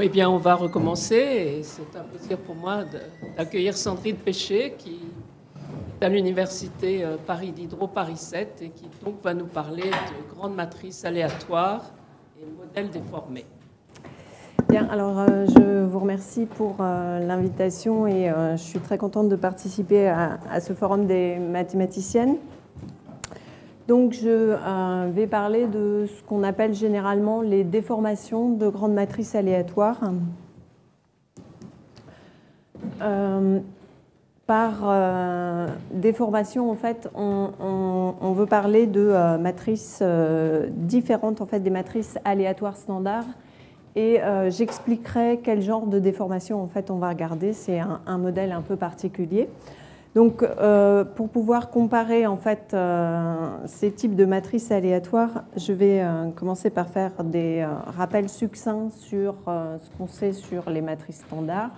Eh bien, on va recommencer et c'est un plaisir pour moi d'accueillir Sandrine Péché qui est à l'université Paris Diderot Paris 7 et qui donc va nous parler de grandes matrices aléatoires et modèles déformés. Bien, alors je vous remercie pour l'invitation et je suis très contente de participer à ce forum des mathématiciennes. Donc je vais parler de ce qu'on appelle généralement les déformations de grandes matrices aléatoires. Par déformation, en fait, on veut parler de matrices différentes, en fait, des matrices aléatoires standards. Et j'expliquerai quel genre de déformation en fait, on va regarder. C'est un modèle un peu particulier. Donc, pour pouvoir comparer en fait, ces types de matrices aléatoires, je vais commencer par faire des rappels succincts sur ce qu'on sait sur les matrices standards.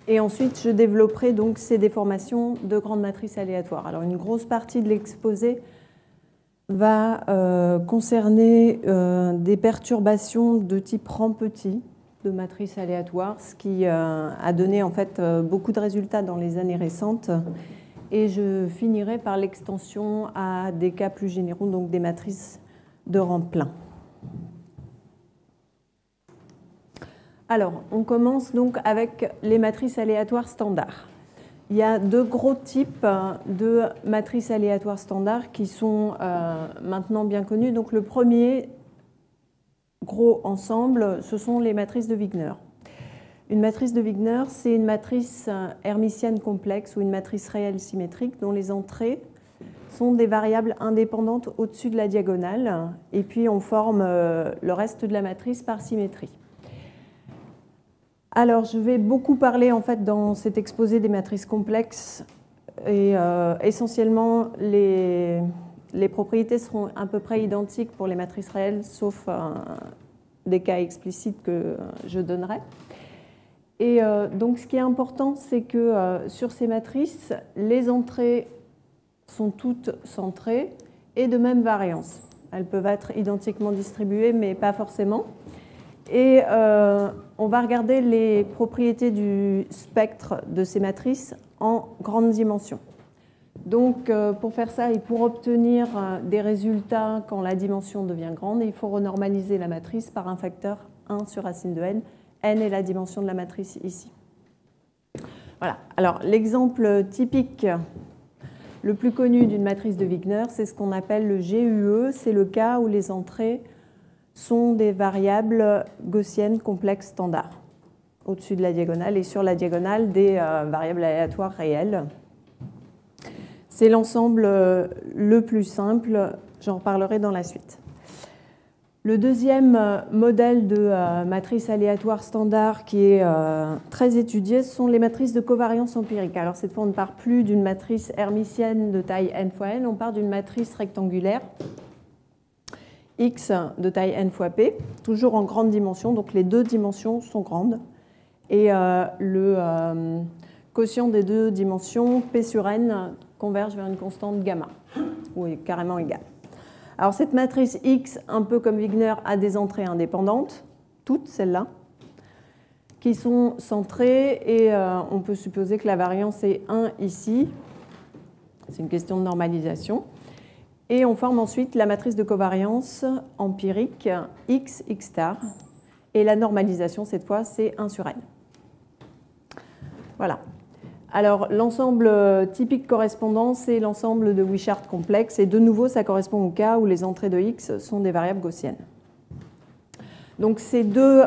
Et ensuite, je développerai donc ces déformations de grandes matrices aléatoires. Alors, une grosse partie de l'exposé va concerner des perturbations de type rang petit de matrices aléatoires, ce qui a donné en fait beaucoup de résultats dans les années récentes. Et je finirai par l'extension à des cas plus généraux, donc des matrices de rang plein. Alors, on commence donc avec les matrices aléatoires standards. Il y a deux gros types de matrices aléatoires standards qui sont maintenant bien connus. Donc, le premier gros ensemble, ce sont les matrices de Wigner. Une matrice de Wigner, c'est une matrice hermitienne complexe ou une matrice réelle symétrique dont les entrées sont des variables indépendantes au-dessus de la diagonale. Et puis, on forme le reste de la matrice par symétrie. Alors, je vais beaucoup parler en fait dans cet exposé des matrices complexes et essentiellement les propriétés seront à peu près identiques pour les matrices réelles, sauf des cas explicites que je donnerai. Et donc, ce qui est important, c'est que sur ces matrices, les entrées sont toutes centrées et de même variance. Elles peuvent être identiquement distribuées, mais pas forcément. Et on va regarder les propriétés du spectre de ces matrices en grande dimension. Donc, pour faire ça et pour obtenir des résultats quand la dimension devient grande, il faut renormaliser la matrice par un facteur 1 sur racine de n. N est la dimension de la matrice ici. Voilà. Alors, l'exemple typique le plus connu d'une matrice de Wigner, c'est ce qu'on appelle le GUE. C'est le cas où les entrées sont des variables gaussiennes complexes standards au-dessus de la diagonale et sur la diagonale des variables aléatoires réelles. C'est l'ensemble le plus simple, j'en reparlerai dans la suite. Le deuxième modèle de matrice aléatoire standard qui est très étudié sont les matrices de covariance empirique. Alors cette fois, on ne part plus d'une matrice hermitienne de taille n fois n, on part d'une matrice rectangulaire X de taille n fois p, toujours en grande dimension, donc les deux dimensions sont grandes. Et le quotient des deux dimensions, p sur n, converge vers une constante gamma, ou est carrément égale. Alors cette matrice X, un peu comme Wigner, a des entrées indépendantes, toutes celles-là, qui sont centrées, et on peut supposer que la variance est 1 ici. C'est une question de normalisation. Et on forme ensuite la matrice de covariance empirique X, X star. Et la normalisation, cette fois, c'est 1 sur n. Voilà. Alors, l'ensemble typique correspondant, c'est l'ensemble de Wishart complexe. Et de nouveau, ça correspond au cas où les entrées de X sont des variables gaussiennes. Donc, ces deux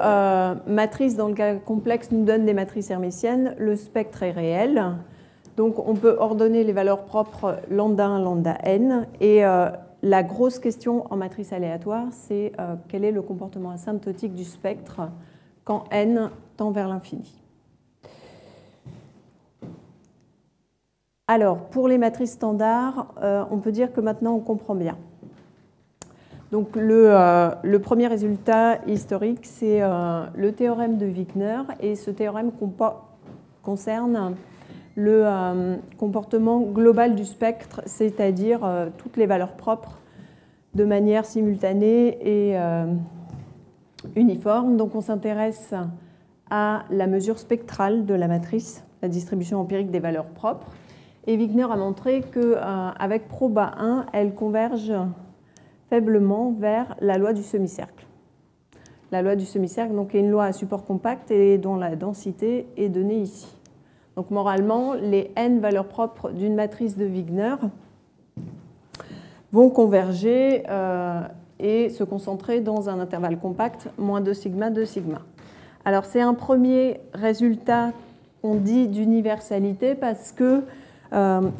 matrices dans le cas complexe nous donnent des matrices hermitiennes. Le spectre est réel. Donc, on peut ordonner les valeurs propres lambda 1, lambda n. Et la grosse question en matrice aléatoire, c'est quel est le comportement asymptotique du spectre quand n tend vers l'infini. Alors, pour les matrices standards, on peut dire que maintenant on comprend bien. Donc, le premier résultat historique, c'est le théorème de Wigner. Et ce théorème concerne le comportement global du spectre, c'est-à-dire toutes les valeurs propres de manière simultanée et uniforme. Donc on s'intéresse à la mesure spectrale de la matrice, la distribution empirique des valeurs propres. Et Wigner a montré qu'avec proba 1, elle converge faiblement vers la loi du semi-cercle. La loi du semi-cercle donc, est une loi à support compact et dont la densité est donnée ici. Donc moralement, les n valeurs propres d'une matrice de Wigner vont converger et se concentrer dans un intervalle compact, moins 2 sigma, 2 sigma. Alors c'est un premier résultat qu'on dit d'universalité parce que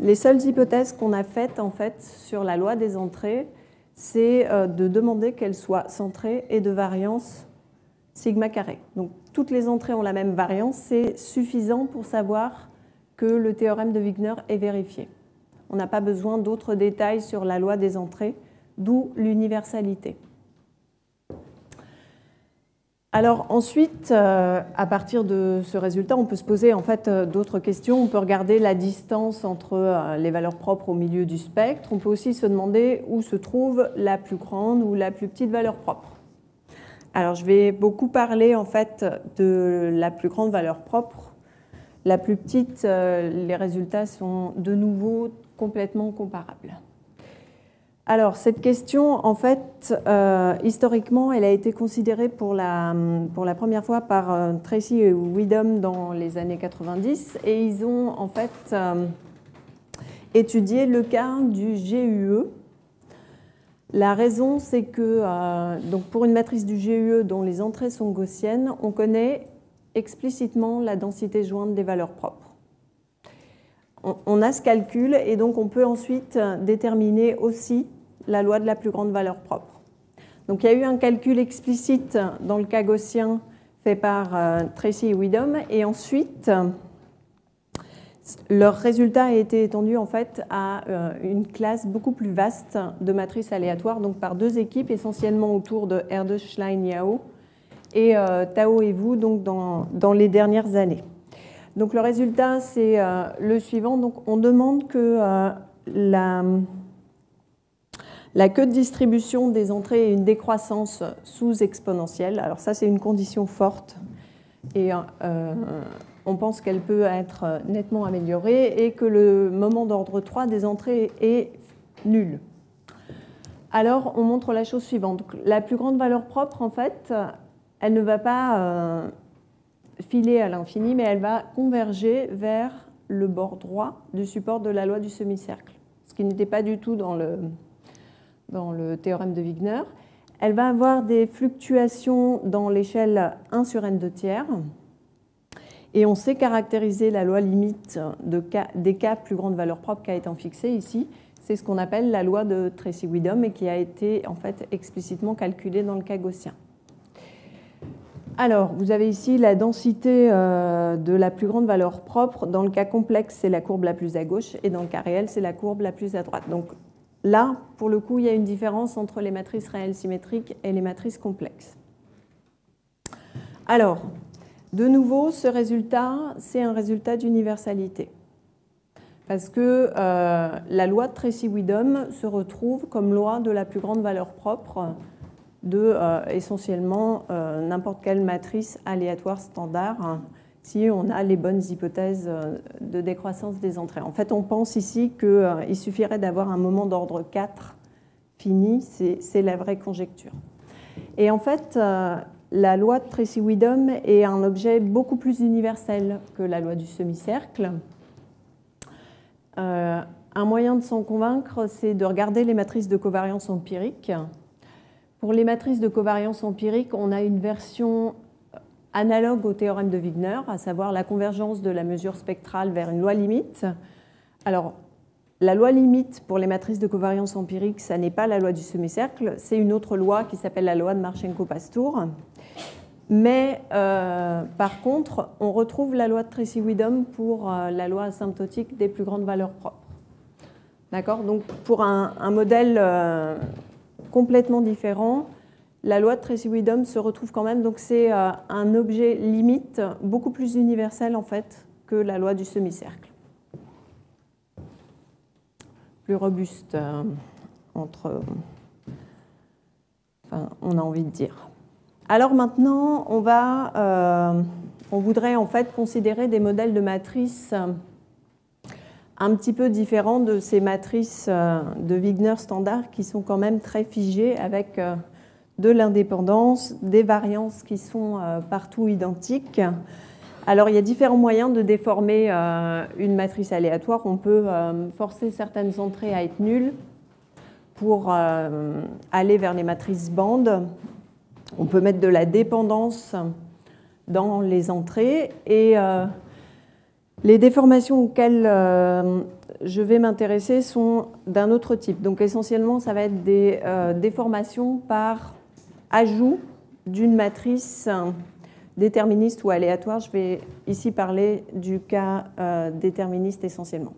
les seules hypothèses qu'on a faites en fait, sur la loi des entrées, c'est de demander qu'elle soit centrée et de variance sigma carré. Donc toutes les entrées ont la même variance, c'est suffisant pour savoir que le théorème de Wigner est vérifié. On n'a pas besoin d'autres détails sur la loi des entrées, d'où l'universalité. Alors ensuite, à partir de ce résultat, on peut se poser en fait d'autres questions. On peut regarder la distance entre les valeurs propres au milieu du spectre. On peut aussi se demander où se trouve la plus grande ou la plus petite valeur propre. Alors je vais beaucoup parler en fait de la plus grande valeur propre. La plus petite, les résultats sont de nouveau complètement comparables. Alors, cette question, en fait, historiquement, elle a été considérée pour la première fois par Tracy et Widom dans les années 90, et ils ont en fait étudié le cas du GUE. La raison, c'est que donc pour une matrice du GUE dont les entrées sont gaussiennes, on connaît explicitement la densité jointe des valeurs propres. On a ce calcul et donc on peut ensuite déterminer aussi la loi de la plus grande valeur propre. Donc il y a eu un calcul explicite dans le cas gaussien fait par Tracy et Widom et ensuite leur résultat a été étendu en fait à une classe beaucoup plus vaste de matrices aléatoires, donc par deux équipes essentiellement autour de Erde, Schlein, Yao et Tao et Wu donc dans les dernières années. Donc le résultat, c'est le suivant. Donc on demande que la queue de distribution des entrées ait une décroissance sous-exponentielle. Alors ça, c'est une condition forte et on pense qu'elle peut être nettement améliorée et que le moment d'ordre 3 des entrées est nul. Alors on montre la chose suivante. Donc, la plus grande valeur propre, en fait, elle ne va pas filer à l'infini, mais elle va converger vers le bord droit du support de la loi du semi-cercle, ce qui n'était pas du tout dans le théorème de Wigner. Elle va avoir des fluctuations dans l'échelle 1 sur n2 tiers, et on sait caractériser la loi limite des cas plus grande valeur propre qui a été fixée ici. C'est ce qu'on appelle la loi de Tracy-Widom et qui a été en fait explicitement calculée dans le cas gaussien. Alors, vous avez ici la densité de la plus grande valeur propre. Dans le cas complexe, c'est la courbe la plus à gauche, et dans le cas réel, c'est la courbe la plus à droite. Donc là, pour le coup, il y a une différence entre les matrices réelles symétriques et les matrices complexes. Alors, de nouveau, ce résultat, c'est un résultat d'universalité. Parce que la loi de Tracy-Widom se retrouve comme loi de la plus grande valeur propre de essentiellement n'importe quelle matrice aléatoire standard si on a les bonnes hypothèses de décroissance des entrées. En fait, on pense ici qu'il suffirait d'avoir un moment d'ordre 4 fini, c'est la vraie conjecture. Et en fait, la loi de Tracy-Widom est un objet beaucoup plus universel que la loi du semi-cercle. Un moyen de s'en convaincre, c'est de regarder les matrices de covariance empirique. Pour les matrices de covariance empirique, on a une version analogue au théorème de Wigner, à savoir la convergence de la mesure spectrale vers une loi limite. Alors, la loi limite pour les matrices de covariance empirique, ça n'est pas la loi du semi-cercle, c'est une autre loi qui s'appelle la loi de Marchenko-Pastour. Mais par contre, on retrouve la loi de Tracy-Widom pour la loi asymptotique des plus grandes valeurs propres. D'accord ? Donc, pour un modèle complètement différent, la loi de Tracy-Widom se retrouve quand même, donc c'est un objet limite beaucoup plus universel en fait que la loi du semi-cercle. Plus robuste on a envie de dire. Alors maintenant, on voudrait en fait considérer des modèles de matrices un petit peu différents de ces matrices de Wigner standard qui sont quand même très figées avec de l'indépendance, des variances qui sont partout identiques. Alors il y a différents moyens de déformer une matrice aléatoire. On peut forcer certaines entrées à être nulles pour aller vers les matrices bandes. On peut mettre de la dépendance dans les entrées et les déformations auxquelles je vais m'intéresser sont d'un autre type. Donc essentiellement, ça va être des déformations par ajout d'une matrice déterministe ou aléatoire. Je vais ici parler du cas déterministe essentiellement.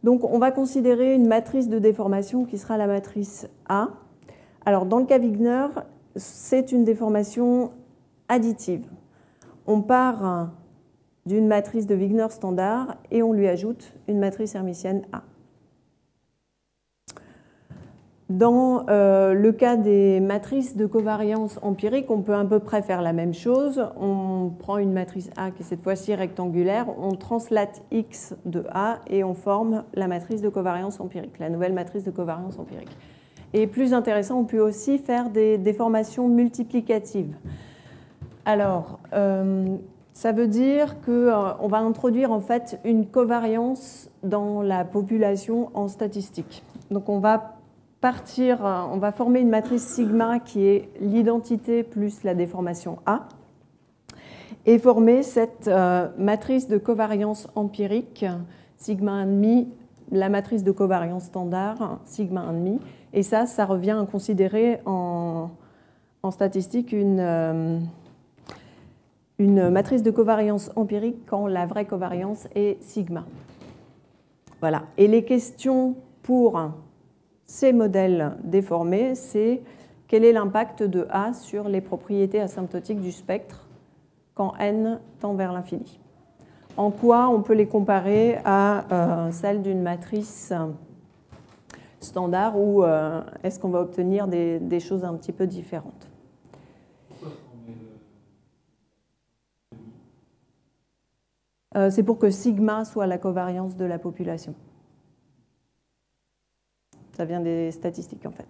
Donc on va considérer une matrice de déformation qui sera la matrice A. Alors dans le cas Wigner, c'est une déformation additive. On part d'une matrice de Wigner standard et on lui ajoute une matrice hermitienne A. Dans le cas des matrices de covariance empirique, on peut à peu près faire la même chose. On prend une matrice A qui est cette fois-ci rectangulaire, on translate X de A et on forme la matrice de covariance empirique, la nouvelle matrice de covariance empirique. Et plus intéressant, on peut aussi faire des déformations multiplicatives. Alors, ça veut dire qu'on va introduire en fait une covariance dans la population en statistique. Donc on va former une matrice sigma qui est l'identité plus la déformation A et former cette matrice de covariance empirique sigma 1,5, la matrice de covariance standard sigma 1,5. Et ça revient à considérer en statistique une matrice de covariance empirique quand la vraie covariance est sigma. Voilà. Et les questions pour ces modèles déformés, c'est quel est l'impact de A sur les propriétés asymptotiques du spectre quand n tend vers l'infini. En quoi on peut les comparer à celles d'une matrice standard ou est-ce qu'on va obtenir des choses un petit peu différentes? C'est pour que sigma soit la covariance de la population. Ça vient des statistiques en fait.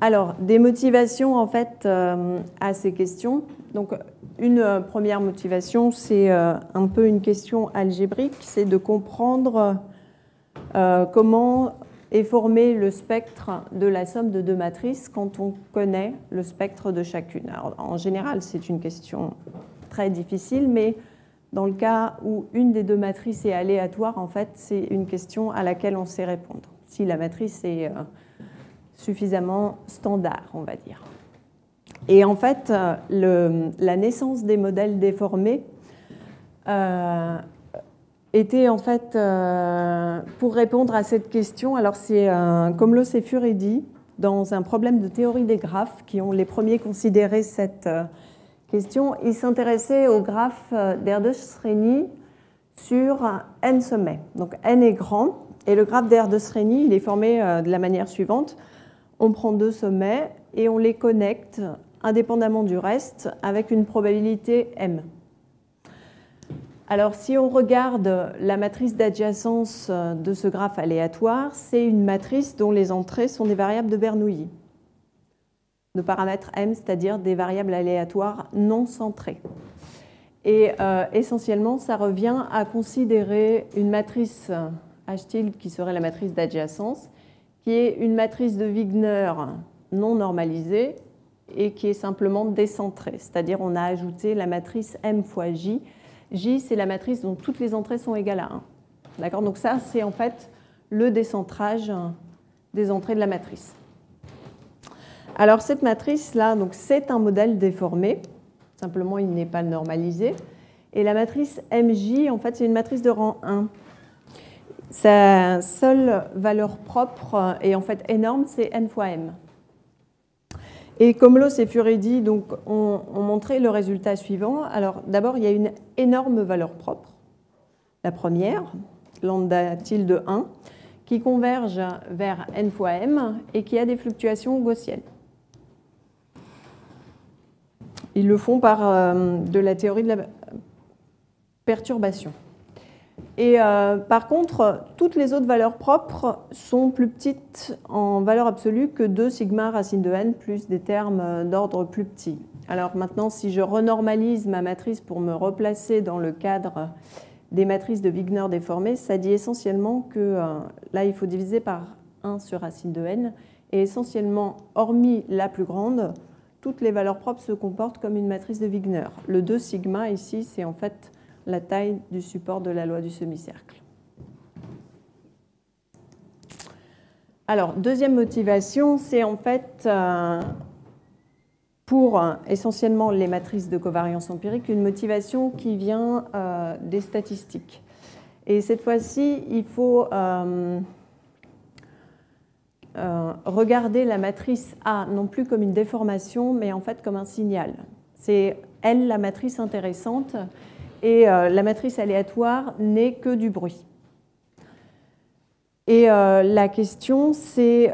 Alors, des motivations en fait à ces questions. Donc, une première motivation, c'est un peu une question algébrique, c'est de comprendre comment est formé le spectre de la somme de deux matrices quand on connaît le spectre de chacune. Alors, en général, c'est une question très difficile, mais dans le cas où une des deux matrices est aléatoire, en fait, c'est une question à laquelle on sait répondre, si la matrice est suffisamment standard, on va dire. Et en fait, la naissance des modèles déformés était en fait pour répondre à cette question. Alors c'est Komlos et Furedi dans un problème de théorie des graphes qui ont les premiers considéré cette question. Ils s'intéressaient au graphe d'Erdős-Rényi sur n sommets. Donc n est grand et le graphe d'Erdős-Rényi il est formé de la manière suivante. On prend deux sommets et on les connecte indépendamment du reste avec une probabilité m. Alors si on regarde la matrice d'adjacence de ce graphe aléatoire, c'est une matrice dont les entrées sont des variables de Bernoulli, de paramètres m, c'est-à-dire des variables aléatoires non centrées. Et essentiellement, ça revient à considérer une matrice H tilde qui serait la matrice d'adjacence, qui est une matrice de Wigner non normalisée et qui est simplement décentrée, c'est-à-dire on a ajouté la matrice m fois j. J, c'est la matrice dont toutes les entrées sont égales à 1. D'accord ? Donc ça, c'est en fait le décentrage des entrées de la matrice. Alors cette matrice-là, c'est un modèle déformé, simplement il n'est pas normalisé. Et la matrice MJ, en fait, c'est une matrice de rang 1. Sa seule valeur propre et en fait énorme, c'est n fois m. Et Komlos et Furedi ont montré le résultat suivant. Alors d'abord, il y a une énorme valeur propre, la première, lambda tilde 1, qui converge vers n fois m et qui a des fluctuations gaussiennes. Ils le font par de la théorie de la perturbation. Et par contre, toutes les autres valeurs propres sont plus petites en valeur absolue que 2 sigma racine de n plus des termes d'ordre plus petit. Alors maintenant, si je renormalise ma matrice pour me replacer dans le cadre des matrices de Wigner déformées, ça dit essentiellement que là, il faut diviser par 1 sur racine de n. Et essentiellement, hormis la plus grande, toutes les valeurs propres se comportent comme une matrice de Wigner. Le 2 sigma ici, c'est en fait la taille du support de la loi du semi-cercle. Alors, deuxième motivation, c'est en fait pour essentiellement les matrices de covariance empirique, une motivation qui vient des statistiques. Et cette fois-ci, il faut regarder la matrice A non plus comme une déformation, mais en fait comme un signal. C'est elle la matrice intéressante. Et la matrice aléatoire n'est que du bruit. Et la question, c'est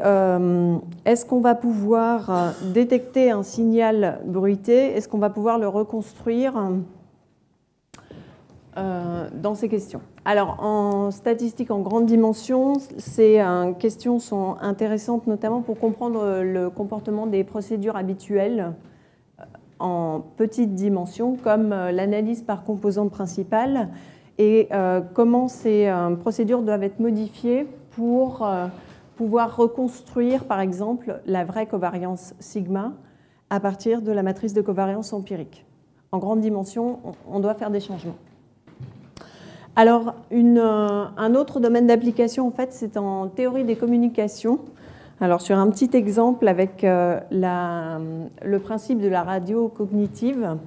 est-ce qu'on va pouvoir détecter un signal bruité? Est-ce qu'on va pouvoir le reconstruire dans ces questions? Alors, en statistique en grande dimension, ces questions sont intéressantes, notamment pour comprendre le comportement des procédures habituelles en petite dimension, comme l'analyse par composante principale, et comment ces procédures doivent être modifiées pour pouvoir reconstruire, par exemple, la vraie covariance sigma à partir de la matrice de covariance empirique. En grande dimension, on doit faire des changements. Alors, un autre domaine d'application, en fait, c'est en théorie des communications. Alors, sur un petit exemple avec le principe de la radio cognitive.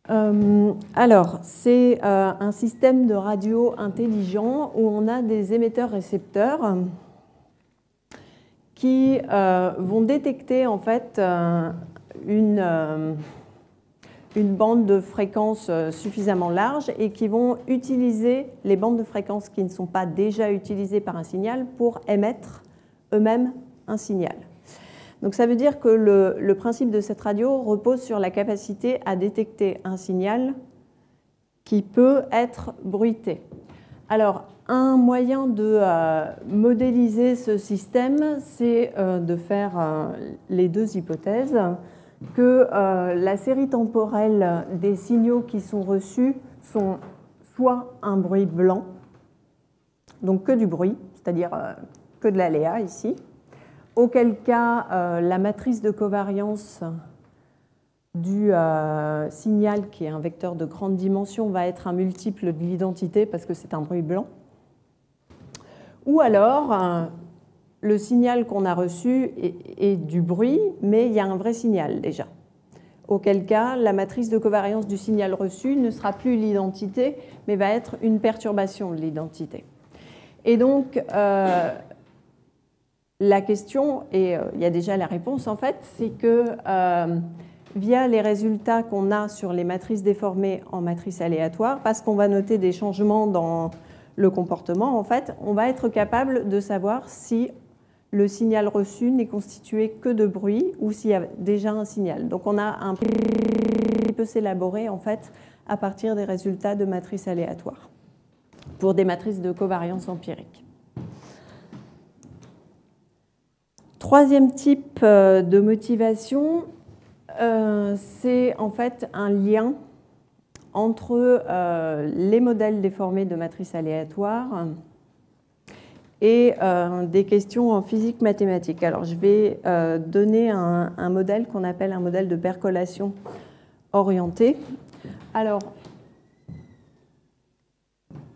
Alors, c'est un système de radio intelligent où on a des émetteurs-récepteurs qui vont détecter en fait une bande de fréquence suffisamment large et qui vont utiliser les bandes de fréquences qui ne sont pas déjà utilisées par un signal pour émettre eux-mêmes un signal. Donc ça veut dire que le principe de cette radio repose sur la capacité à détecter un signal qui peut être bruité. Alors, un moyen de modéliser ce système, c'est de faire les deux hypothèses. Que la série temporelle des signaux qui sont reçus sont soit un bruit blanc, donc que du bruit, c'est-à-dire que de l'aléa ici, auquel cas la matrice de covariance du signal, qui est un vecteur de grande dimension, va être un multiple de l'identité parce que c'est un bruit blanc, ou alors le signal qu'on a reçu est du bruit, mais il y a un vrai signal déjà. Auquel cas, la matrice de covariance du signal reçu ne sera plus l'identité, mais va être une perturbation de l'identité. Et donc, la question, et il y a déjà la réponse en fait, c'est que via les résultats qu'on a sur les matrices déformées en matrices aléatoires, parce qu'on va noter des changements dans le comportement, en fait, on va être capable de savoir si le signal reçu n'est constitué que de bruit ou s'il y a déjà un signal. Donc on a un qui peut s'élaborer en fait à partir des résultats de matrices aléatoires pour des matrices de covariance empirique. Troisième type de motivation, c'est en fait un lien entre les modèles déformés de matrices aléatoires et des questions en physique mathématique. Alors, je vais donner un modèle qu'on appelle un modèle de percolation orientée. Alors,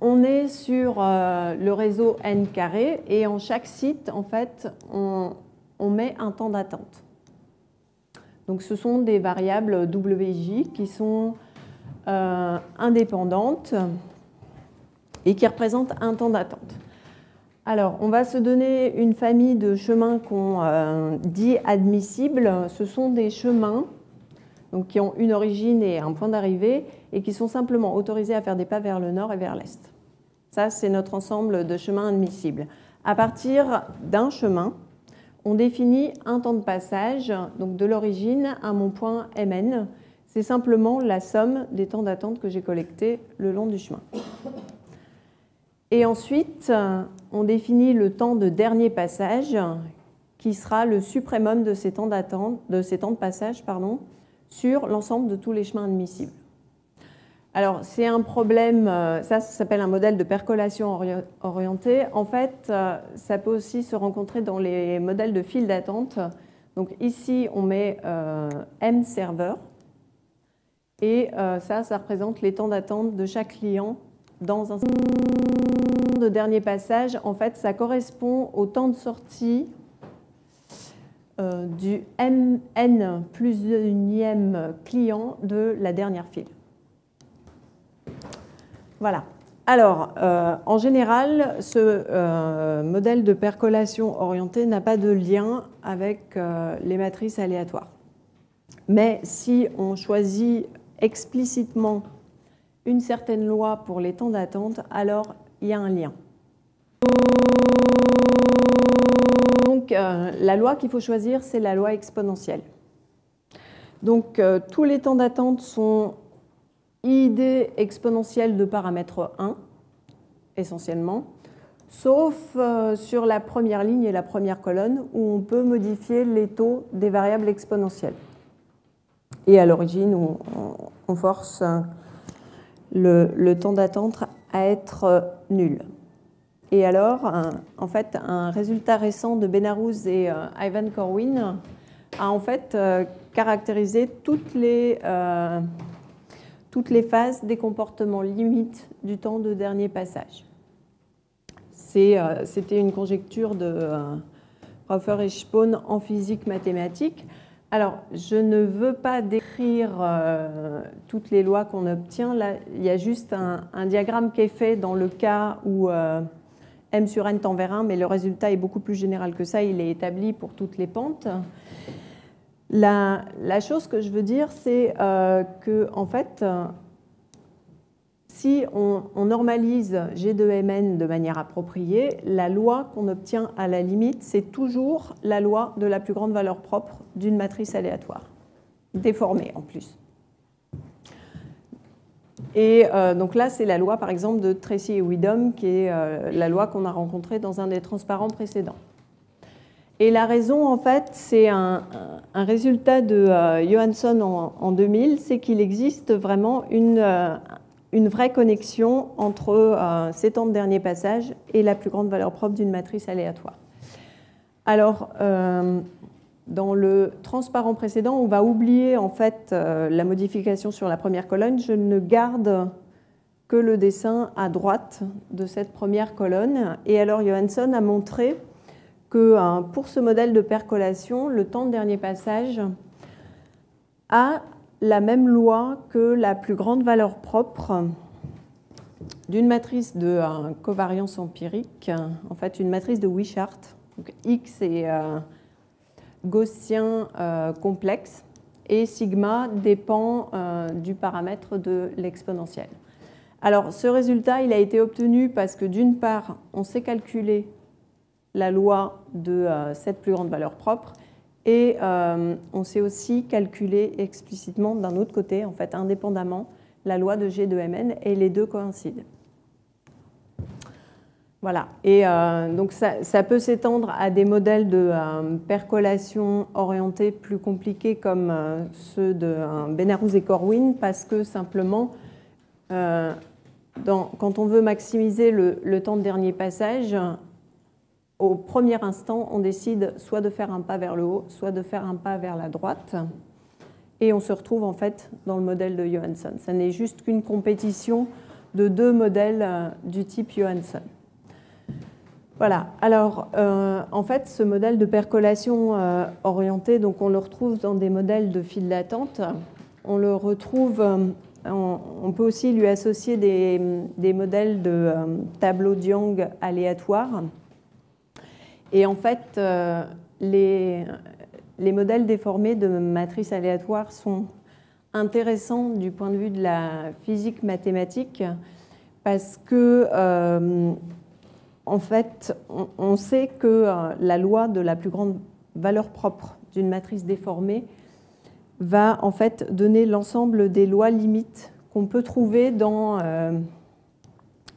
on est sur le réseau n carré et en chaque site, en fait, on met un temps d'attente. Donc, ce sont des variables WJ qui sont indépendantes et qui représentent un temps d'attente. Alors, on va se donner une famille de chemins qu'on dit admissibles. Ce sont des chemins donc, qui ont une origine et un point d'arrivée et qui sont simplement autorisés à faire des pas vers le nord et vers l'est. Ça, c'est notre ensemble de chemins admissibles. À partir d'un chemin, on définit un temps de passage, donc de l'origine à mon point Mn. C'est simplement la somme des temps d'attente que j'ai collectés le long du chemin. Et ensuite, on définit le temps de dernier passage, qui sera le suprémum de ces temps d'attente, de ces temps de passage, sur l'ensemble de tous les chemins admissibles. Alors, c'est un problème, ça s'appelle un modèle de percolation orientée. En fait, ça peut aussi se rencontrer dans les modèles de file d'attente. Donc ici, on met M serveur. Et ça représente les temps d'attente de chaque client dans un de dernier passage. En fait, ça correspond au temps de sortie du Mn plus unième client de la dernière file. Voilà. Alors, en général, ce modèle de percolation orientée n'a pas de lien avec les matrices aléatoires. Mais si on choisit explicitement une certaine loi pour les temps d'attente, alors il y a un lien. Donc, la loi qu'il faut choisir, c'est la loi exponentielle. Donc, tous les temps d'attente sont ID exponentielle de paramètre 1, essentiellement, sauf sur la première ligne et la première colonne, où on peut modifier les taux des variables exponentielles. Et à l'origine, on force le temps d'attente à être nul. Et alors, en fait, un résultat récent de Benarrouz et Ivan Corwin a en fait caractérisé toutes les phases des comportements limites du temps de dernier passage. C'était une conjecture de Rauffer et Spohn en physique mathématique. Alors, je ne veux pas décrire toutes les lois qu'on obtient. Là, il y a juste un diagramme qui est fait dans le cas où M sur N tend vers 1, mais le résultat est beaucoup plus général que ça. Il est établi pour toutes les pentes. La chose que je veux dire, c'est que, en fait, si on normalise G de Mn de manière appropriée, la loi qu'on obtient à la limite, c'est toujours la loi de la plus grande valeur propre d'une matrice aléatoire, déformée en plus. Et donc là, c'est la loi, par exemple, de Tracy et Widom, qui est la loi qu'on a rencontrée dans un des transparents précédents. Et la raison, en fait, c'est un résultat de Johansson en 2000, c'est qu'il existe vraiment une vraie connexion entre ces temps de dernier passage et la plus grande valeur propre d'une matrice aléatoire. Alors, dans le transparent précédent, on va oublier en fait la modification sur la première colonne. Je ne garde que le dessin à droite de cette première colonne. Et alors, Johansson a montré que pour ce modèle de percolation, le temps de dernier passage a la même loi que la plus grande valeur propre d'une matrice de covariance empirique, en fait une matrice de Wishart. Donc, X est gaussien complexe et sigma dépend du paramètre de l'exponentielle. Alors ce résultat, il a été obtenu parce que d'une part, on sait calculer la loi de cette plus grande valeur propre et on sait aussi calculer explicitement d'un autre côté, en fait indépendamment, la loi de G de Mn et les deux coïncident. Voilà, et donc ça peut s'étendre à des modèles de percolation orientée plus compliqués comme ceux de Benarrouz et Corwin, parce que simplement, quand on veut maximiser le temps de dernier passage, au premier instant, on décide soit de faire un pas vers le haut, soit de faire un pas vers la droite, et on se retrouve en fait dans le modèle de Johansson. Ça n'est juste qu'une compétition de deux modèles du type Johansson. Voilà, alors en fait ce modèle de percolation orientée, donc on le retrouve dans des modèles de file d'attente. On le retrouve, on peut aussi lui associer des modèles de tableau de Young aléatoires. Et en fait, les modèles déformés de matrices aléatoires sont intéressants du point de vue de la physique mathématique parce que en fait, on sait que la loi de la plus grande valeur propre d'une matrice déformée va en fait donner l'ensemble des lois limites qu'on peut trouver dans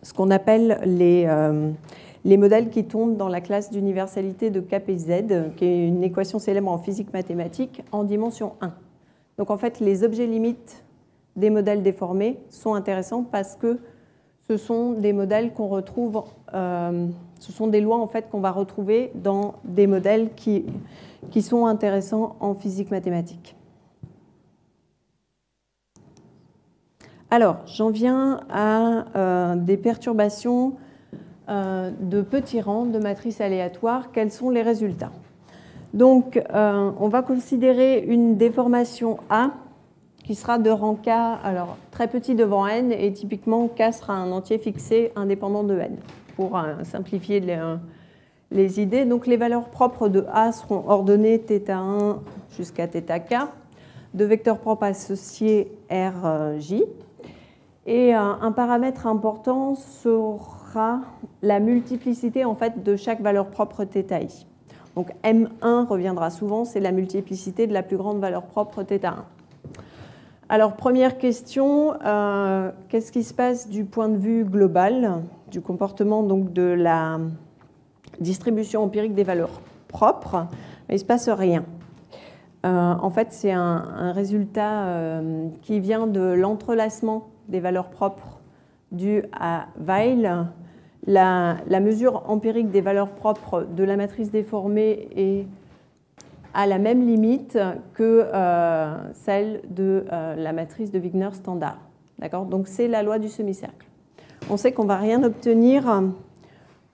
ce qu'on appelle les modèles qui tombent dans la classe d'universalité de K et Z, qui est une équation célèbre en physique mathématique en dimension 1. Donc en fait, les objets limites des modèles déformés sont intéressants parce que ce sont des modèles qu'on retrouve, ce sont des lois en fait qu'on va retrouver dans des modèles qui sont intéressants en physique mathématique. Alors, j'en viens à des perturbations de petits rangs de matrices aléatoires. Quels sont les résultats? Donc, on va considérer une déformation A qui sera de rang K, alors très petit devant n, et typiquement K sera un entier fixé indépendant de n, pour simplifier les idées. Donc, les valeurs propres de A seront ordonnées θ1 jusqu'à θk, de vecteurs propres associés Rj. Et un paramètre important sera la multiplicité en fait, de chaque valeur propre θi. Donc M1 reviendra souvent, c'est la multiplicité de la plus grande valeur propre θ1. Alors première question, qu'est-ce qui se passe du point de vue global du comportement donc, de la distribution empirique des valeurs propres? Il ne se passe rien. En fait, c'est un résultat qui vient de l'entrelacement des valeurs propres dues à Weil. La mesure empirique des valeurs propres de la matrice déformée est à la même limite que celle de la matrice de Wigner standard. D'accord ? Donc c'est la loi du semi-cercle. On sait qu'on ne va rien obtenir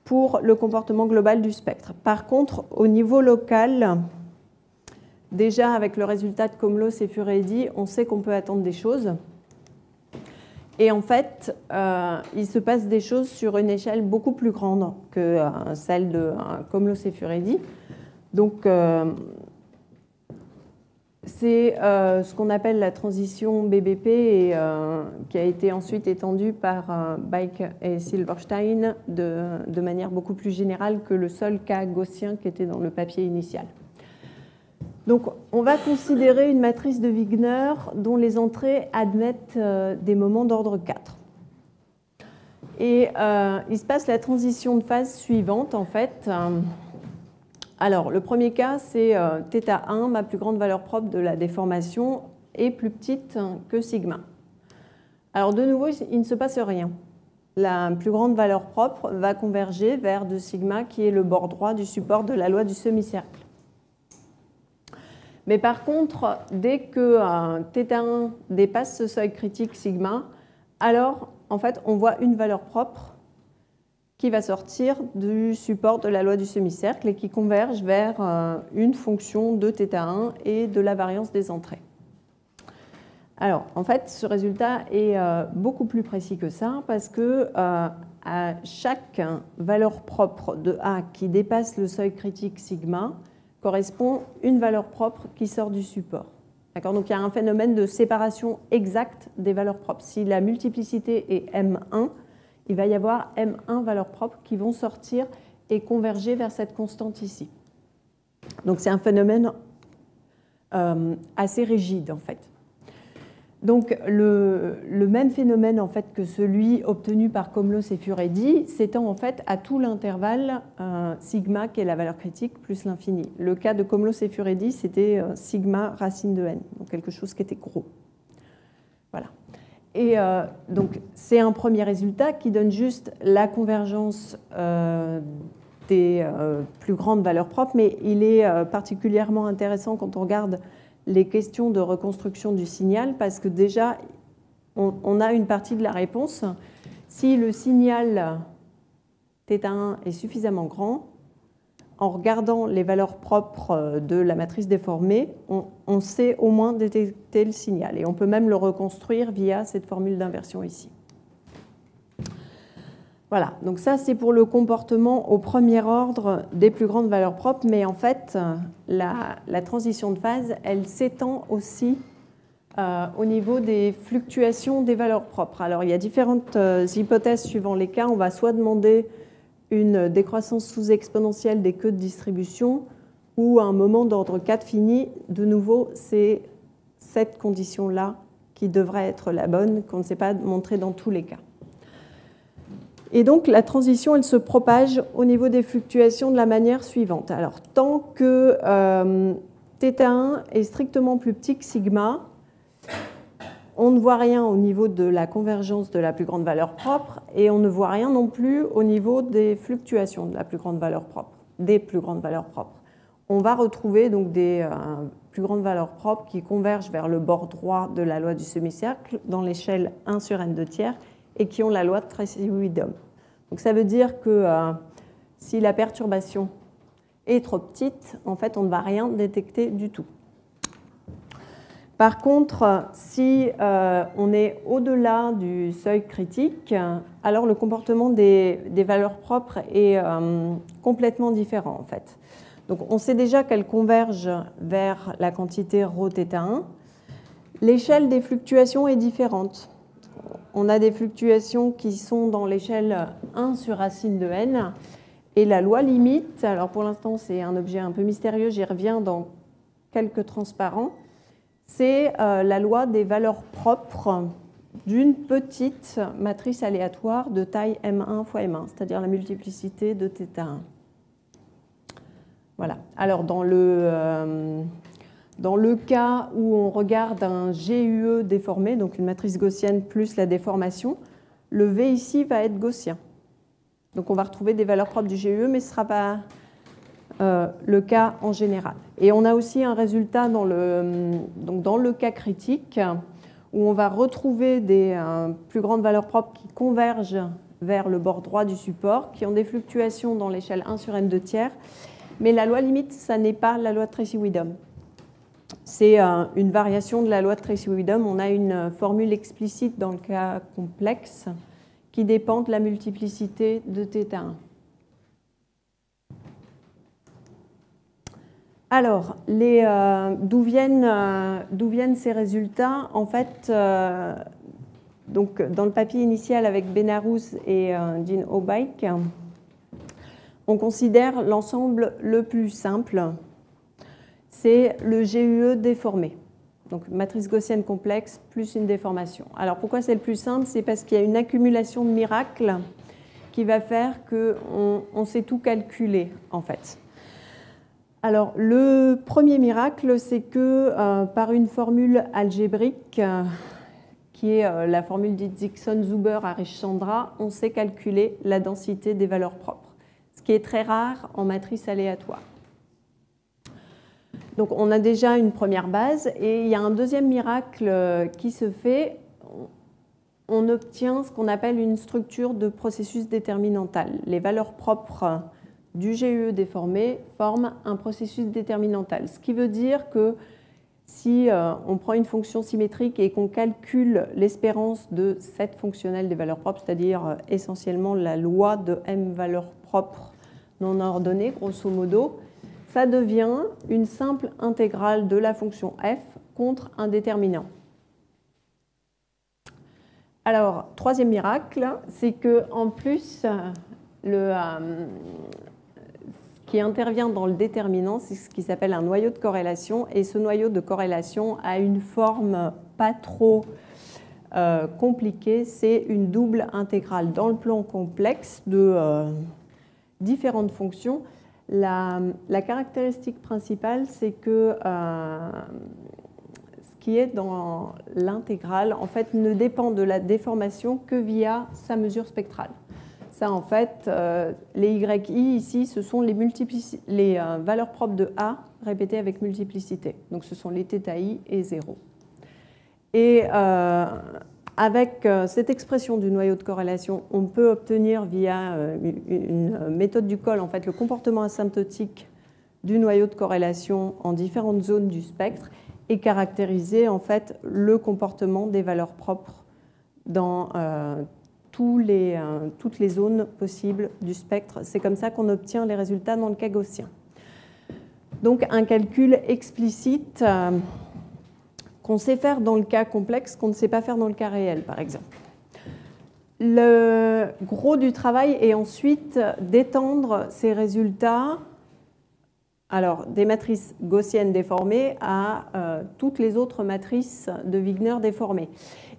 pour le comportement global du spectre. Par contre, au niveau local, déjà avec le résultat de Komlos et Furedi, on sait qu'on peut attendre des choses. Et en fait, il se passe des choses sur une échelle beaucoup plus grande que celle de Komlos et Furedi. Donc, c'est ce qu'on appelle la transition BBP et qui a été ensuite étendue par Bike et Silverstein de manière beaucoup plus générale que le seul cas gaussien qui était dans le papier initial. Donc, on va considérer une matrice de Wigner dont les entrées admettent des moments d'ordre 4. Et il se passe la transition de phase suivante, en fait. Alors, le premier cas, c'est θ1, ma plus grande valeur propre de la déformation, est plus petite que sigma. Alors, de nouveau, il ne se passe rien. La plus grande valeur propre va converger vers 2 sigma, qui est le bord droit du support de la loi du semi-cercle. Mais par contre, dès que θ1 dépasse ce seuil critique sigma, alors en fait, on voit une valeur propre qui va sortir du support de la loi du semi-cercle et qui converge vers une fonction de θ1 et de la variance des entrées. Alors, en fait, ce résultat est beaucoup plus précis que ça parce que à chaque valeur propre de A qui dépasse le seuil critique sigma, correspond une valeur propre qui sort du support. Donc il y a un phénomène de séparation exacte des valeurs propres. Si la multiplicité est M1, il va y avoir M1 valeurs propres qui vont sortir et converger vers cette constante ici. Donc c'est un phénomène assez rigide en fait. Donc le même phénomène en fait que celui obtenu par Komlos et Furedi s'étend en fait à tout l'intervalle sigma qui est la valeur critique plus l'infini. Le cas de Komlos et Furedi c'était sigma racine de n, donc quelque chose qui était gros. Voilà. Et donc c'est un premier résultat qui donne juste la convergence des plus grandes valeurs propres, mais il est particulièrement intéressant quand on regarde les questions de reconstruction du signal, parce que déjà, on a une partie de la réponse. Si le signal θ1 est suffisamment grand, en regardant les valeurs propres de la matrice déformée, on sait au moins détecter le signal. Et on peut même le reconstruire via cette formule d'inversion ici. Voilà, donc ça c'est pour le comportement au premier ordre des plus grandes valeurs propres, mais en fait la transition de phase, elle s'étend aussi au niveau des fluctuations des valeurs propres. Alors il y a différentes hypothèses suivant les cas. On va soit demander une décroissance sous-exponentielle des queues de distribution, ou un moment d'ordre 4 fini, de nouveau, c'est cette condition-là qui devrait être la bonne, qu'on ne sait pas montrer dans tous les cas. Et donc, la transition, elle se propage au niveau des fluctuations de la manière suivante. Alors, tant que θ1 est strictement plus petit que sigma, on ne voit rien au niveau de la convergence de la plus grande valeur propre et on ne voit rien non plus au niveau des fluctuations de la plus grande valeur propre, des plus grandes valeurs propres. On va retrouver donc des plus grandes valeurs propres qui convergent vers le bord droit de la loi du semi-cercle dans l'échelle 1 sur n2 tiers et qui ont la loi de Tracy-Widom. Donc ça veut dire que si la perturbation est trop petite, en fait, on ne va rien détecter du tout. Par contre, si on est au-delà du seuil critique, alors le comportement des valeurs propres est complètement différent, en fait. Donc on sait déjà qu'elles convergent vers la quantité ρθ1. L'échelle des fluctuations est différente. On a des fluctuations qui sont dans l'échelle 1 sur racine de n. Et la loi limite, alors pour l'instant c'est un objet un peu mystérieux, j'y reviens dans quelques transparents, c'est la loi des valeurs propres d'une petite matrice aléatoire de taille M1 fois M1, c'est-à-dire la multiplicité de θ1. Voilà. Alors dans le cas où on regarde un GUE déformé, donc une matrice gaussienne plus la déformation, le V ici va être gaussien. Donc on va retrouver des valeurs propres du GUE, mais ce ne sera pas le cas en général. Et on a aussi un résultat dans le cas critique, où on va retrouver des plus grandes valeurs propres qui convergent vers le bord droit du support, qui ont des fluctuations dans l'échelle 1 sur n2 tiers. Mais la loi limite, ça n'est pas la loi de Tracy-Widom. C'est une variation de la loi de Tracy-Widom. On a une formule explicite dans le cas complexe qui dépend de la multiplicité de θ1. Alors, d'où viennent ces résultats? En fait, donc, dans le papier initial avec Benarous et Jean Obeik, on considère l'ensemble le plus simple, c'est le GUE déformé. Donc, matrice gaussienne complexe plus une déformation. Alors, pourquoi c'est le plus simple? C'est parce qu'il y a une accumulation de miracles qui va faire qu'on sait tout calculer, en fait. Alors, le premier miracle, c'est que par une formule algébrique, qui est la formule dite Dickson-Zuber-Harish-Chandra, on sait calculer la densité des valeurs propres, ce qui est très rare en matrice aléatoire. Donc, on a déjà une première base et il y a un deuxième miracle qui se fait. On obtient ce qu'on appelle une structure de processus déterminantal. Les valeurs propres du GUE déformé forment un processus déterminantal, ce qui veut dire que si on prend une fonction symétrique et qu'on calcule l'espérance de cette fonctionnelle des valeurs propres, c'est-à-dire essentiellement la loi de m valeurs propres non ordonnées, grosso modo, ça devient une simple intégrale de la fonction f contre un déterminant. Alors, troisième miracle, c'est qu'en plus, ce qui intervient dans le déterminant, c'est ce qui s'appelle un noyau de corrélation. Et ce noyau de corrélation a une forme pas trop compliquée. C'est une double intégrale dans le plan complexe de différentes fonctions. La caractéristique principale, c'est que ce qui est dans l'intégrale, en fait, ne dépend de la déformation que via sa mesure spectrale. Ça, en fait, les YI ici, ce sont les valeurs propres de A répétées avec multiplicité. Donc, ce sont les θI et 0. Et avec cette expression du noyau de corrélation, on peut obtenir via une méthode du Coll, en fait, le comportement asymptotique du noyau de corrélation en différentes zones du spectre et caractériser, en fait, le comportement des valeurs propres dans toutes les zones possibles du spectre. C'est comme ça qu'on obtient les résultats dans le cas gaussien. Donc un calcul explicite qu'on sait faire dans le cas complexe, qu'on ne sait pas faire dans le cas réel, par exemple. Le gros du travail est ensuite d'étendre ces résultats Alors, des matrices gaussiennes déformées à toutes les autres matrices de Wigner déformées.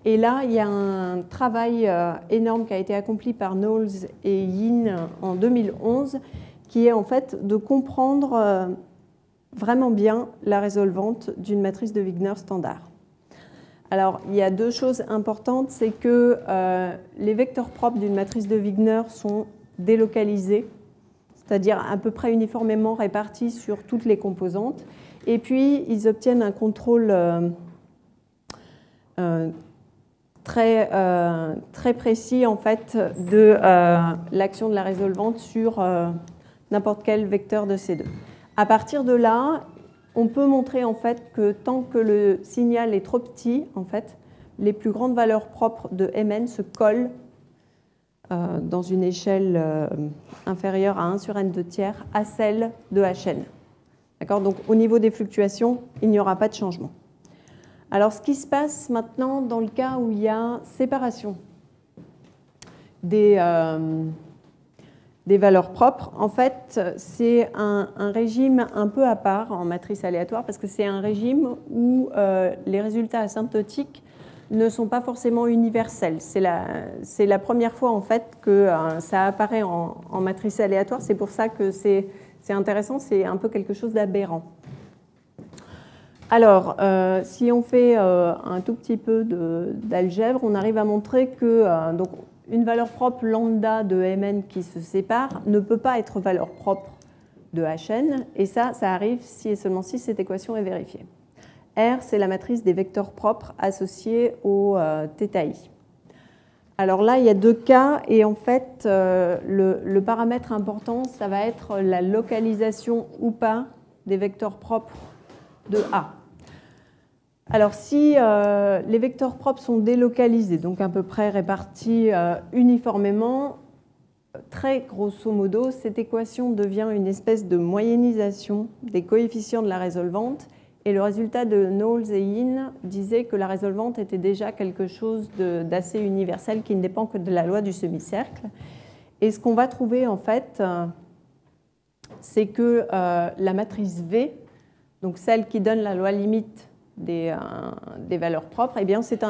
Et là, il y a un travail énorme qui a été accompli par Knowles et Yin en 2011, qui est en fait de comprendre vraiment bien la résolvante d'une matrice de Wigner standard. Alors, il y a deux choses importantes, c'est que les vecteurs propres d'une matrice de Wigner sont délocalisés, c'est-à-dire à peu près uniformément répartis sur toutes les composantes, et puis ils obtiennent un contrôle très précis en fait de l'action de la résolvante sur n'importe quel vecteur de C2. À partir de là, on peut montrer en fait que tant que le signal est trop petit, en fait, les plus grandes valeurs propres de Mn se collent dans une échelle inférieure à 1 sur n de tiers à celle de Hn. D'accord ? Donc au niveau des fluctuations, il n'y aura pas de changement. Alors ce qui se passe maintenant dans le cas où il y a séparation des valeurs propres, en fait, c'est un régime un peu à part en matrice aléatoire parce que c'est un régime où les résultats asymptotiques ne sont pas forcément universels. C'est la première fois en fait que ça apparaît en matrice aléatoire. C'est pour ça que c'est intéressant, c'est un peu quelque chose d'aberrant. Alors, si on fait un tout petit peu d'algèbre, on arrive à montrer que donc, une valeur propre lambda de Mn qui se sépare ne peut pas être valeur propre de Hn, et ça arrive si et seulement si cette équation est vérifiée. R, c'est la matrice des vecteurs propres associés au θi. Alors là, il y a deux cas, et en fait, le paramètre important, ça va être la localisation ou pas des vecteurs propres de A. Alors si les vecteurs propres sont délocalisés, donc à peu près répartis uniformément, très grosso modo, cette équation devient une espèce de moyennisation des coefficients de la résolvante, et le résultat de Knowles et Yin disait que la résolvante était déjà quelque chose d'assez universel qui ne dépend que de la loi du semi-cercle. Et ce qu'on va trouver en fait, c'est que la matrice V, donc celle qui donne la loi limite des valeurs propres, eh bien c'est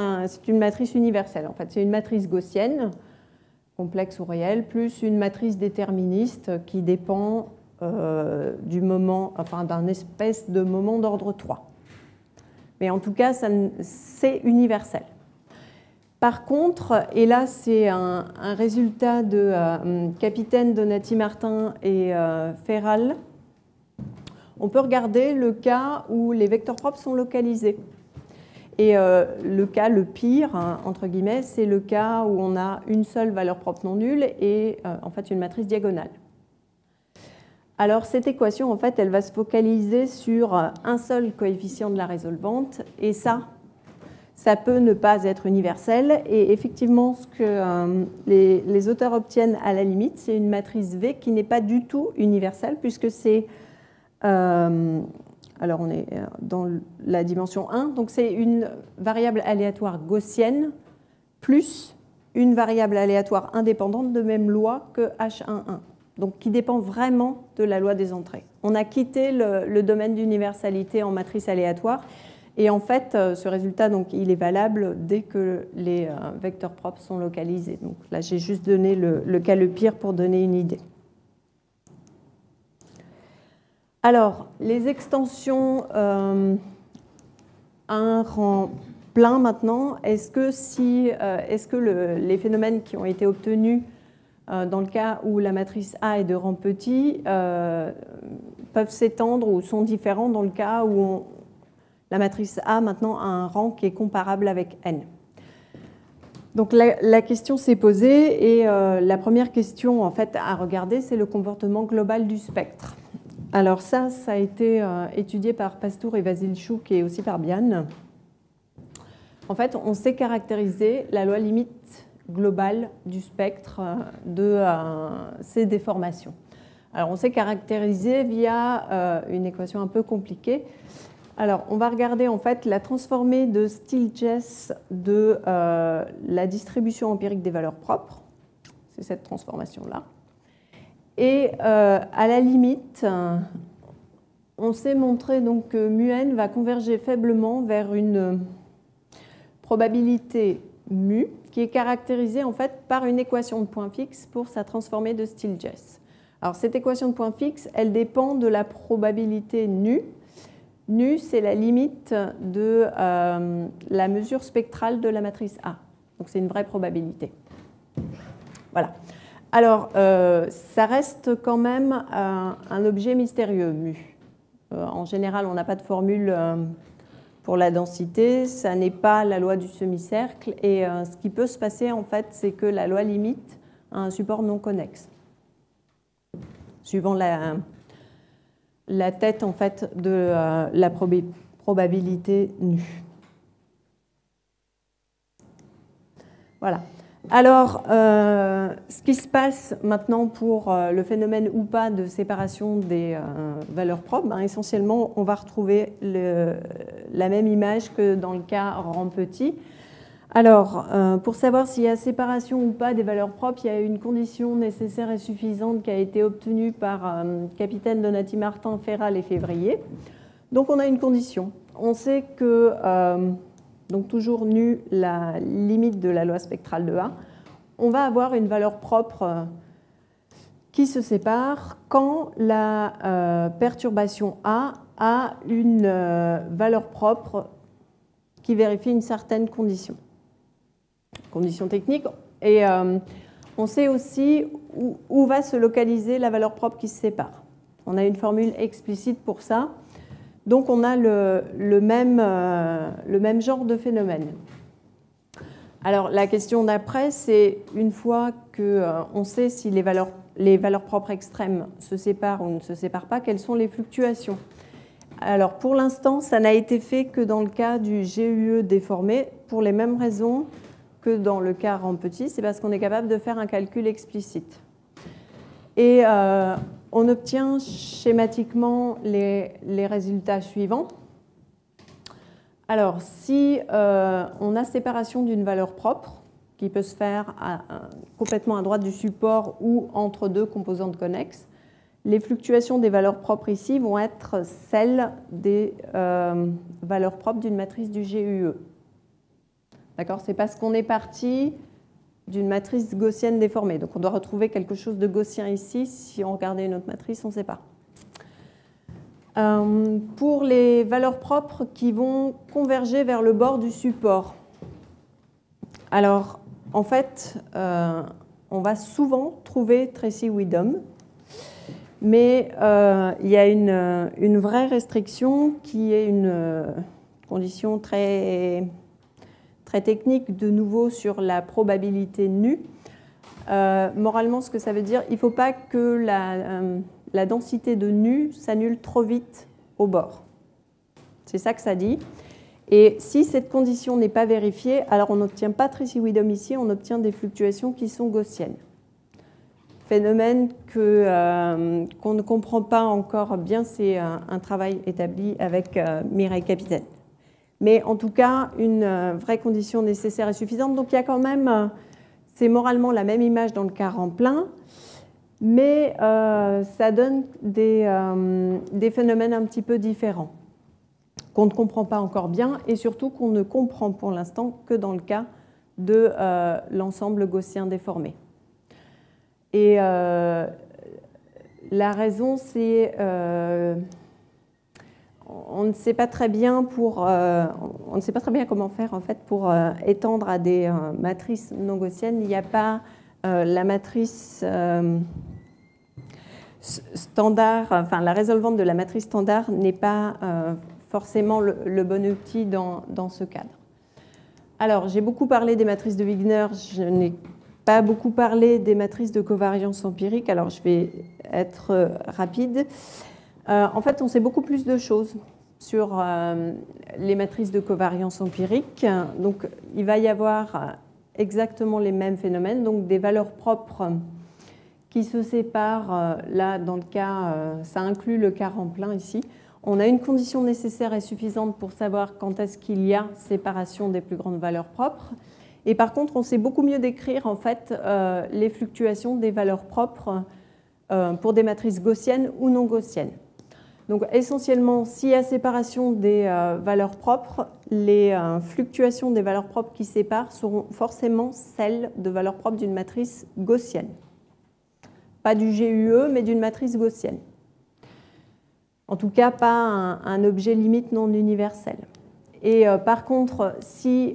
une matrice universelle. En fait, c'est une matrice gaussienne, complexe ou réelle, plus une matrice déterministe qui dépend du moment, enfin d'un espèce de moment d'ordre 3. Mais en tout cas, c'est universel. Par contre, et là c'est un résultat de Capitaine, Donati-Martin et Ferral, on peut regarder le cas où les vecteurs propres sont localisés. Et le cas le pire, hein, entre guillemets, c'est le cas où on a une seule valeur propre non nulle et en fait une matrice diagonale. Alors cette équation, en fait, elle va se focaliser sur un seul coefficient de la résolvante, et ça peut ne pas être universel. Et effectivement, ce que les auteurs obtiennent à la limite, c'est une matrice V qui n'est pas du tout universelle, puisque c'est... alors on est dans la dimension 1, donc c'est une variable aléatoire gaussienne plus une variable aléatoire indépendante de même loi que H11, donc qui dépend vraiment de la loi des entrées. On a quitté le domaine d'universalité en matrice aléatoire, et en fait ce résultat donc, il est valable dès que les vecteurs propres sont localisés. Donc là j'ai juste donné le cas le pire pour donner une idée. Alors, les extensions à un rang plein maintenant, est-ce que les phénomènes qui ont été obtenus dans le cas où la matrice A est de rang petit peuvent s'étendre ou sont différents dans le cas où la matrice A maintenant a un rang qui est comparable avec N? Donc la question s'est posée, et la première question en fait à regarder, c'est le comportement global du spectre. Alors ça a été étudié par Pastour et Vasilchuk et aussi par Bian. En fait, on sait caractériser la loi limite globale du spectre de ces déformations. Alors on sait caractériser via une équation un peu compliquée. Alors on va regarder en fait la transformée de Stieltjes de la distribution empirique des valeurs propres. C'est cette transformation-là. Et à la limite, on s'est montré donc que mu_n va converger faiblement vers une probabilité mu qui est caractérisée en fait par une équation de point fixe pour sa transformée de Stieltjes. Alors cette équation de point fixe, elle dépend de la probabilité nu. Nu, c'est la limite de la mesure spectrale de la matrice A. Donc c'est une vraie probabilité. Voilà. Alors, ça reste quand même un objet mystérieux, mu. En général, on n'a pas de formule pour la densité, ça n'est pas la loi du semi-cercle, et ce qui peut se passer, en fait, c'est que la loi limite à un support non connexe, suivant la tête, en fait, de la probabilité nue. Voilà. Alors, ce qui se passe maintenant pour le phénomène ou pas de séparation des valeurs propres, ben, essentiellement, on va retrouver la même image que dans le cas rang petit. Alors, pour savoir s'il y a séparation ou pas des valeurs propres, il y a une condition nécessaire et suffisante qui a été obtenue par Capitaine, Donati, Martin, Ferral et Février. Donc, on a une condition. On sait que... donc toujours nu la limite de la loi spectrale de A, on va avoir une valeur propre qui se sépare quand la perturbation A a une valeur propre qui vérifie une certaine condition technique. Et on sait aussi où va se localiser la valeur propre qui se sépare. On a une formule explicite pour ça. Donc on a le même genre de phénomène. Alors la question d'après, c'est une fois qu'on sait si les valeurs propres extrêmes se séparent ou ne se séparent pas, quelles sont les fluctuations. Alors pour l'instant, ça n'a été fait que dans le cas du GUE déformé, pour les mêmes raisons que dans le cas rang petit, c'est parce qu'on est capable de faire un calcul explicite. Et on obtient schématiquement les résultats suivants. Alors, si on a séparation d'une valeur propre, qui peut se faire complètement à droite du support ou entre deux composantes connexes, les fluctuations des valeurs propres ici vont être celles des valeurs propres d'une matrice du GUE. D'accord ? C'est parce qu'on est parti d'une matrice gaussienne déformée. Donc on doit retrouver quelque chose de gaussien ici. Si on regardait une autre matrice, on ne sait pas. Pour les valeurs propres qui vont converger vers le bord du support. Alors, en fait, on va souvent trouver Tracy-Widom, mais il y a une vraie restriction qui est une condition très technique, de nouveau sur la probabilité nue. Moralement, ce que ça veut dire, il ne faut pas que la densité de nu s'annule trop vite au bord. C'est ça que ça dit. Et si cette condition n'est pas vérifiée, alors on n'obtient pas Tracy-Widom ici, on obtient des fluctuations qui sont gaussiennes. Phénomène qu'on ne comprend pas encore bien, c'est un travail établi avec Mireille Capitaine. Mais en tout cas, une vraie condition nécessaire et suffisante. Donc il y a quand même, c'est moralement la même image dans le cas rang plein, mais ça donne des phénomènes un petit peu différents, qu'on ne comprend pas encore bien, et surtout qu'on ne comprend pour l'instant que dans le cas de l'ensemble gaussien déformé. Et la raison, c'est... on ne sait pas très bien comment faire en fait pour étendre à des matrices non gaussiennes. Il n'y a pas la matrice standard, enfin la résolvante de la matrice standard n'est pas forcément le bon outil dans ce cadre. Alors j'ai beaucoup parlé des matrices de Wigner, je n'ai pas beaucoup parlé des matrices de covariance empirique, alors je vais être rapide. En fait, on sait beaucoup plus de choses sur les matrices de covariance empirique. Donc, il va y avoir exactement les mêmes phénomènes, donc des valeurs propres qui se séparent. Là, dans le cas, ça inclut le cas rang plein ici. On a une condition nécessaire et suffisante pour savoir quand est-ce qu'il y a séparation des plus grandes valeurs propres. Et par contre, on sait beaucoup mieux décrire en fait les fluctuations des valeurs propres pour des matrices gaussiennes ou non gaussiennes. Donc essentiellement, s'il y a séparation des valeurs propres, les fluctuations des valeurs propres qui séparent seront forcément celles de valeurs propres d'une matrice gaussienne. Pas du GUE, mais d'une matrice gaussienne. En tout cas, pas un objet limite non universel. Et par contre, si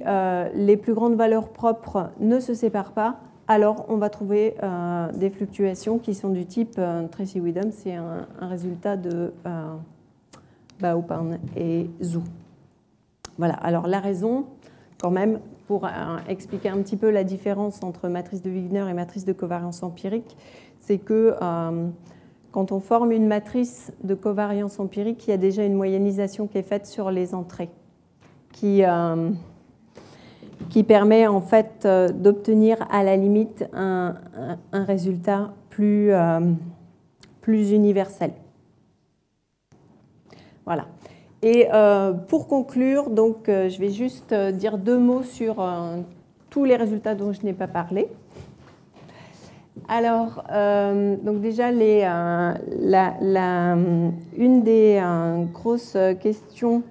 les plus grandes valeurs propres ne se séparent pas, alors on va trouver des fluctuations qui sont du type Tracy-Widom, c'est un résultat de Baupan et Zhu. Voilà, alors la raison, quand même, pour expliquer un petit peu la différence entre matrice de Wigner et matrice de covariance empirique, c'est que quand on forme une matrice de covariance empirique, il y a déjà une moyennisation qui est faite sur les entrées, qui permet en fait d'obtenir à la limite un résultat plus universel. Voilà. Et pour conclure, donc, je vais juste dire 2 mots sur tous les résultats dont je n'ai pas parlé. Alors, donc déjà, une des grosses questions,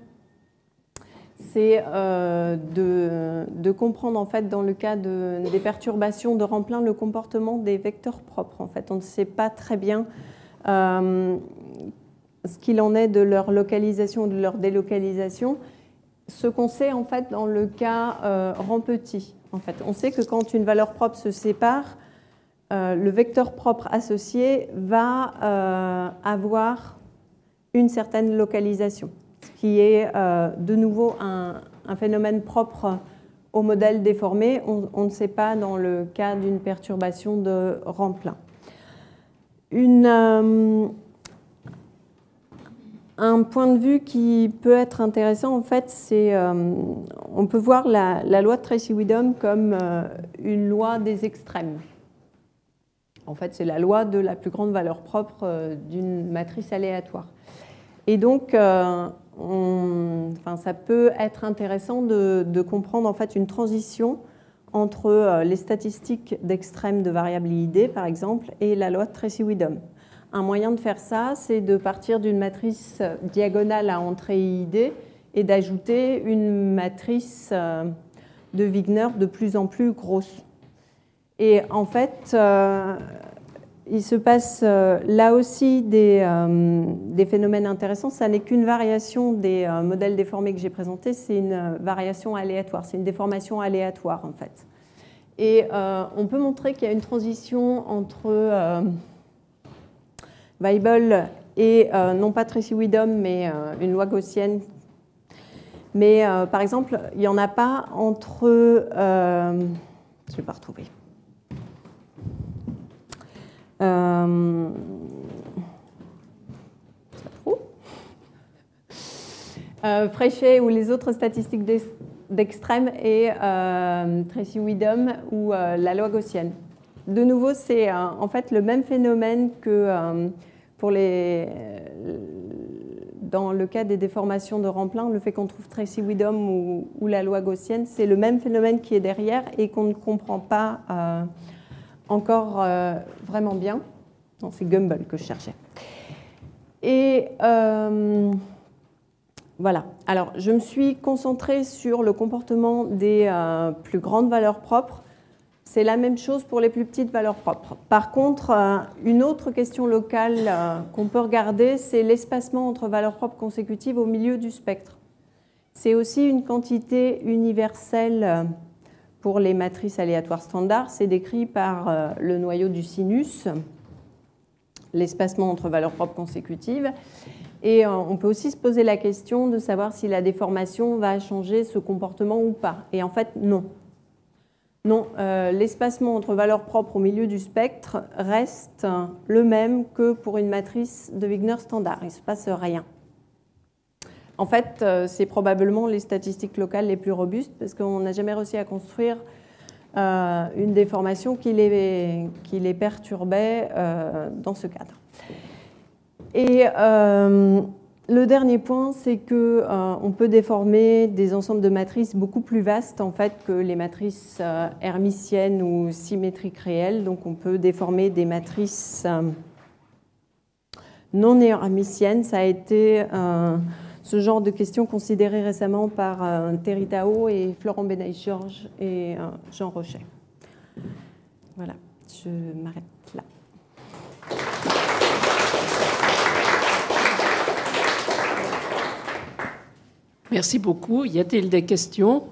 c'est de comprendre en fait dans le cas des perturbations de Rampelin le comportement des vecteurs propres. En fait, on ne sait pas très bien ce qu'il en est de leur localisation ou de leur délocalisation. Ce qu'on sait en fait dans le cas Rampetit, en fait, on sait que quand une valeur propre se sépare, le vecteur propre associé va avoir une certaine localisation, ce qui est de nouveau un phénomène propre au modèle déformé. On ne sait pas dans le cas d'une perturbation de Rampelin. Un point de vue qui peut être intéressant, en fait, c'est on peut voir la loi de Tracy-Widom comme une loi des extrêmes. En fait, c'est la loi de la plus grande valeur propre d'une matrice aléatoire. Et donc, ça peut être intéressant de comprendre en fait une transition entre les statistiques d'extrême de variable IID, par exemple, et la loi de Tracy-Widom. Un moyen de faire ça, c'est de partir d'une matrice diagonale à entrée IID et d'ajouter une matrice de Wigner de plus en plus grosse. Et en fait, il se passe là aussi des phénomènes intéressants. Ça n'est qu'une variation des modèles déformés que j'ai présentés, c'est une variation aléatoire, c'est une déformation aléatoire en fait. Et on peut montrer qu'il y a une transition entre Weibull et non pas Tracy-Widom, mais une loi gaussienne. Mais par exemple, il n'y en a pas entre... je ne vais pas retrouver. Frechet ou les autres statistiques d'extrême et Tracy-Widom ou la loi gaussienne. De nouveau, c'est en fait le même phénomène que dans le cas des déformations de Rampelin, le fait qu'on trouve Tracy-Widom ou la loi gaussienne, c'est le même phénomène qui est derrière et qu'on ne comprend pas encore vraiment bien. Non, c'est Gumbel que je cherchais. Et voilà. Alors, je me suis concentrée sur le comportement des plus grandes valeurs propres. C'est la même chose pour les plus petites valeurs propres. Par contre, une autre question locale qu'on peut regarder, c'est l'espacement entre valeurs propres consécutives au milieu du spectre. C'est aussi une quantité universelle pour les matrices aléatoires standards. C'est décrit par le noyau du sinus, l'espacement entre valeurs propres consécutives. Et on peut aussi se poser la question de savoir si la déformation va changer ce comportement ou pas. Et en fait, non. Non, l'espacement entre valeurs propres au milieu du spectre reste le même que pour une matrice de Wigner standard. Il ne se passe rien. En fait, c'est probablement les statistiques locales les plus robustes parce qu'on n'a jamais réussi à construire une déformation qui les perturbait dans ce cadre. Et le dernier point, c'est qu'on peut déformer des ensembles de matrices beaucoup plus vastes en fait, que les matrices hermitiennes ou symétriques réelles. Donc on peut déformer des matrices non néo-hermitienne. Ça a été ce genre de questions considérées récemment par Thierry Tao et Florent Benaï-Georges et Jean Rochet. Voilà, je m'arrête là. Merci beaucoup. Y a-t-il des questions?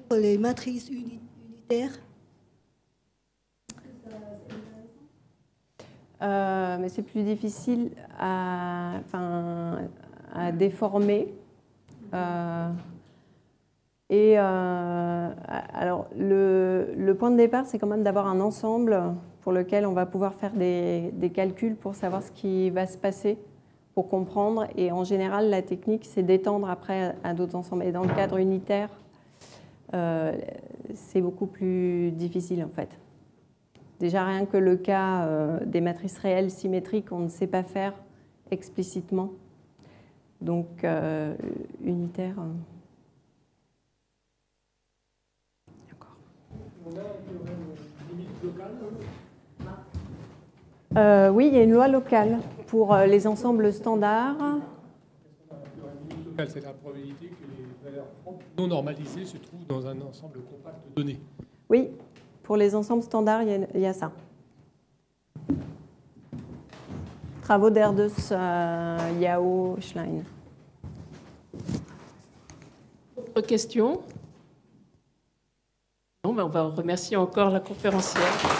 Pour les matrices unitaires? Mais c'est plus difficile à déformer. Alors, le point de départ, c'est quand même d'avoir un ensemble pour lequel on va pouvoir faire des calculs pour savoir ce qui va se passer, pour comprendre. Et en général, la technique, c'est d'étendre après à d'autres ensembles. Et dans le cadre unitaire, c'est beaucoup plus difficile, en fait. Déjà, rien que le cas des matrices réelles symétriques, on ne sait pas faire explicitement. Donc, unitaire... Oui, il y a une loi locale pour les ensembles standards. C'est la probabilité que les valeurs non normalisées se trouvent dans un ensemble compact donné. Oui, pour les ensembles standards, il y a ça. Travaux d'Erdős, Yao, Schlein. Autre question? Non, mais on va remercier encore la conférencière.